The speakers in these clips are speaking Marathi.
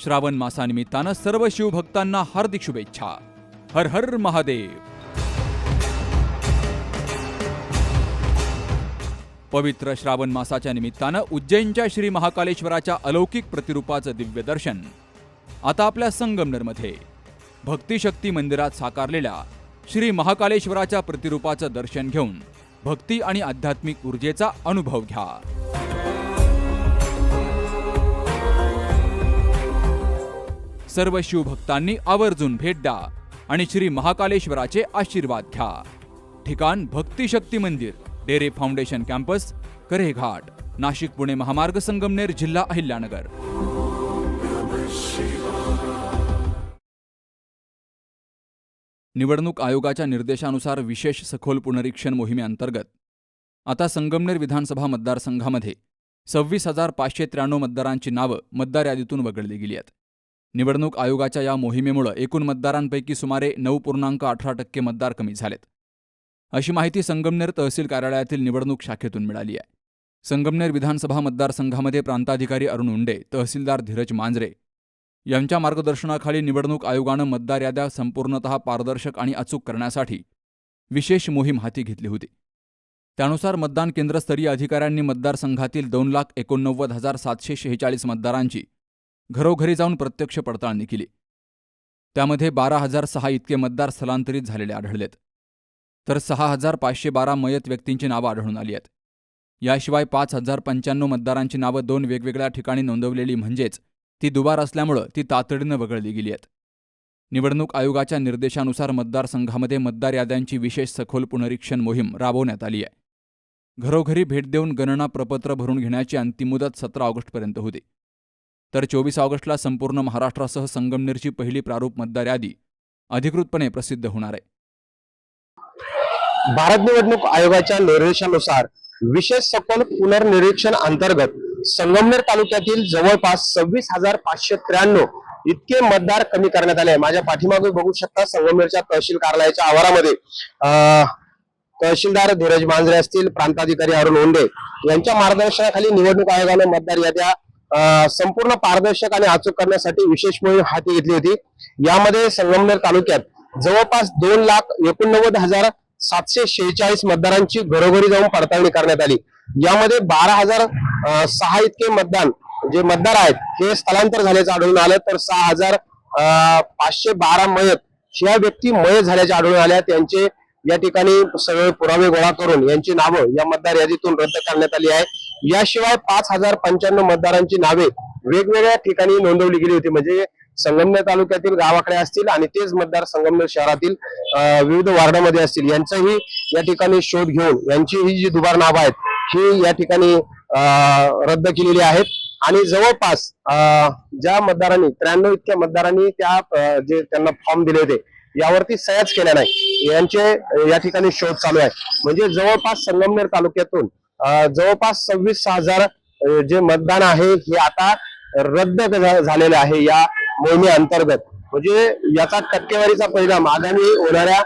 श्रावण मासानिमित्तानं सर्व शिवभक्तांना हार्दिक शुभेच्छा. हर हर महादेव. पवित्र श्रावण मासाच्या निमित्तानं उज्जैनच्या श्री महाकालेश्वराच्या अलौकिक प्रतिरूपाचं दिव्य दर्शन आता आपल्या संगमनेरमध्ये भक्तिशक्ती मंदिरात साकारलेल्या श्री महाकालेश्वराच्या प्रतिरूपाचं दर्शन घेऊन भक्ती आणि आध्यात्मिक ऊर्जेचा अनुभव घ्या. सर्व शिवभक्तांनी आवर्जून भेट द्या आणि श्री महाकालेश्वराचे आशीर्वाद घ्या. ठिकाण भक्तिशक्ती मंदिर, डेरे फाउंडेशन कॅम्पस, करेघाट, नाशिक पुणे महामार्ग, संगमनेर, जिल्हा अहिल्यानगर. निवडणूक आयोगाच्या निर्देशानुसार विशेष सखोल पुनरीक्षण मोहिमेअंतर्गत आता संगमनेर विधानसभा मतदारसंघामध्ये 26,593 मतदारांची नावं मतदार यादीतून वगळली गेली आहेत. निवडणूक आयोगाच्या या मोहिमेमुळे एकूण मतदारांपैकी सुमारे 9.18% मतदार कमी झालेत, अशी माहिती संगमनेर तहसील कार्यालयातील निवडणूक शाखेतून मिळाली आहे. संगमनेर विधानसभा मतदारसंघामध्ये प्रांताधिकारी अरुण उंडे, तहसीलदार धीरज मांजरे यांच्या मार्गदर्शनाखाली निवडणूक आयोगानं मतदार याद्या संपूर्णतः पारदर्शक आणि अचूक करण्यासाठी विशेष मोहीम हाती घेतली होती. त्यानुसार मतदान केंद्रस्तरीय अधिकाऱ्यांनी मतदारसंघातील 2,89,746 मतदारांची घरोघरी जाऊन प्रत्यक्ष पडताळणी केली. त्यामध्ये 12,006 इतके मतदार स्थलांतरित झालेले आढळलेत, तर 6,512 मयत व्यक्तींची नावं आढळून आली आहेत. याशिवाय 5,095 मतदारांची नावं 2 वेगवेगळ्या ठिकाणी नोंदवलेली, म्हणजेच ती दुबार असल्यामुळं ती तातडीनं वगळली गेली आहेत. निवडणूक आयोगाच्या निर्देशानुसार मतदारसंघामध्ये मतदार याद्यांची विशेष सखोल पुनरीक्षण मोहीम राबवण्यात आली आहे. घरोघरी भेट देऊन गणना प्रपत्र भरून घेण्याची अंतिम मुदत 17 ऑगस्टपर्यंत होती. तर 24 ऑगस्टला संपूर्ण महाराष्ट्रासह संगमनेरची पहिली प्रारूप मतदार यादी अधिकृतपणे प्रसिद्ध होणार आहे. भारत निवडणूक आयोगाच्या निर्देशानुसार विशेष सखोल पुनर्निरीक्षण अंतर्गत संगमनेर तालुक्यातील जवळपास 26,593 इतके मतदार कमी करण्यात आले. माझ्या पाठीमागे बघू शकता संगमनेरच्या तहसील कार्यालयाच्या आवारामध्ये तहसीलदार धीरज मांजरे असतील, प्रांताधिकारी अरुण उंडे यांच्या मार्गदर्शनाखाली निवडणूक आयोगाने मतदार याद्या संपूर्ण पारदर्शक आणि अचूक करण्यासाठी विशेष मोहीम हाती घेतली होती. यामध्ये संगमनेर तालुक्यात जवळपास 2,89,746 मतदारांची घरोघरी जाऊन पडताळणी करण्यात आली. यामध्ये 12,006 इतके जे मतदार आहेत हे स्थलांतर झाल्याचं आढळून आलं, तर 6,512 मयत ह्या व्यक्ती मयत झाल्याचे आढळून आल्या. त्यांचे या ठिकाणी सगळे पुरावे गोळा करून यांची नावं या मतदार यादीतून रद्द करण्यात आली आहे. याशिवाय 5,095 मतदारांची नावे वेगवेगळ्या ठिकाणी नोंदवली गेली होती, म्हणजे संगमनेर तालुक्यातील गावाकडे असतील आणि तेच मतदार संगमनेर शहरातील विविध वार्डामध्ये असतील. यांचाही या ठिकाणी शोध घेऊन यांची ही जी दुबार नावं आहेत ही या ठिकाणी रद्द केलेली आहेत. आणि जवळपास ज्या मतदारांनी 93 इतक्या मतदारांनी जे त्यांना फॉर्म दिले होते यावरती सह्याच केल्या नाही, यांचे या ठिकाणी शोध चालू आहे. म्हणजे जवळपास संगमनेर तालुक्यातून जवळपास 26,000 जे मतदान आहे हे आता रद्द झालेले आहे या मोहिमेअंतर्गत. म्हणजे याचा टक्केवारीचा परिणाम आगामी होणाऱ्या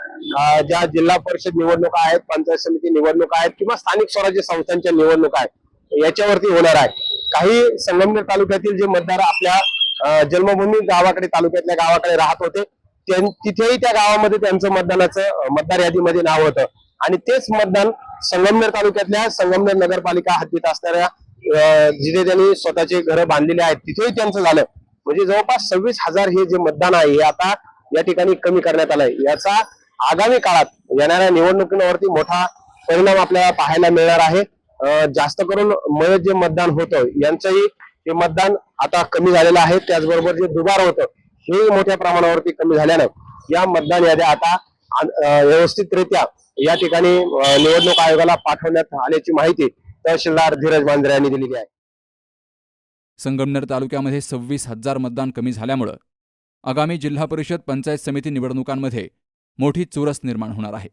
ज्या जिल्हा परिषद निवडणुका आहेत, पंचायत समिती निवडणुका आहेत किंवा स्थानिक स्वराज्य संस्थांच्या निवडणुका आहेत याच्यावरती होणार आहे. काही संगमनेर तालुक्यातील जे मतदार आपल्या जन्मभूमी गावाकडे, तालुक्यातल्या गावाकडे राहत होते, तिथेही त्या गावामध्ये त्यांचं मतदार यादीमध्ये नाव होतं आणि तेच मतदान संगमनेर तालुक्यातल्या संगमनेर नगरपालिका हद्दीत असणाऱ्या जिथे त्यांनी स्वतःचे घरं बांधलेले आहेत तिथेही त्यांचं झालं. म्हणजे जवळपास 26,000 हे जे मतदान आहे हे आता या ठिकाणी कमी करण्यात आलंय. याचा आगामी काळात येणाऱ्या निवडणुकीवरती मोठा परिणाम आपल्याला पाहायला मिळणार आहे. जास्त करून मयत जे मतदान होतं यांचंही हे मतदान आता कमी झालेलं आहे. त्याचबरोबर जे दुबार होतं हे मोठ्या प्रमाणावरती कमी झाल्यानं या मतदान याद्या आता व्यवस्थितरित्या या ठिकाणी निवडणूक आयोगाला पाठवण्यात आल्याची माहिती तहसीलदार धीरज मांजरे यांनी दिलेली आहे. संगमनेर तालुक्यामध्ये 26,000 मतदान कमी झाल्यामुळं आगामी जिल्हा परिषद, पंचायत समिती निवडणुकांमध्ये मोठी चुरस निर्माण होणार आहे.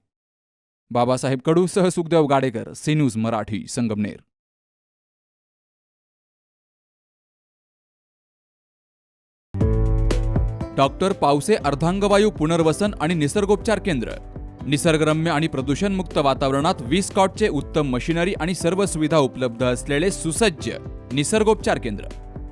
बाबासाहेब कडू सह Sukhdev Gadekar, C News Marathi, Sangamner. Doctor Pawase अर्धांगवायू पुनर्वसन आणि निसर्गोपचार केंद्र. निसर्गरम्य आणि प्रदूषणमुक्त वातावरणात 20 कॉटचे उत्तम मशिनरी आणि सर्व सुविधा उपलब्ध असलेले सुसज्ज निसर्गोपचार केंद्र.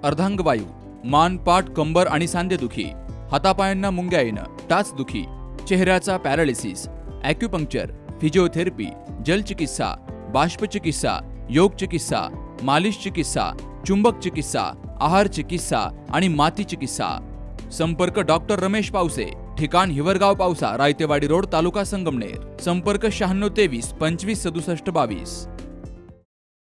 अर्धांगवायू मान, पाठ, कंबर आणि सांधेदुखी, हातापायांना मुंग्या येणं, टाचदुखी, चेहऱ्याचा पॅरालिसिस, ॲक्युपंक्चर, फिजिओथेरपी, जलचिकित्सा, बाष्पचिकित्सा, योग चिकित्सा, मालिश चिकित्सा, चुंबक चिकित्सा, आहार चिकित्सा आणि माती चिकित्सा. संपर्क डॉक्टर रमेश पावसे, ठिकाण हिवरगाव पावसा, रायतेवाडी रोड, तालुका संगमनेर. संपर्क 9623 25 67 22.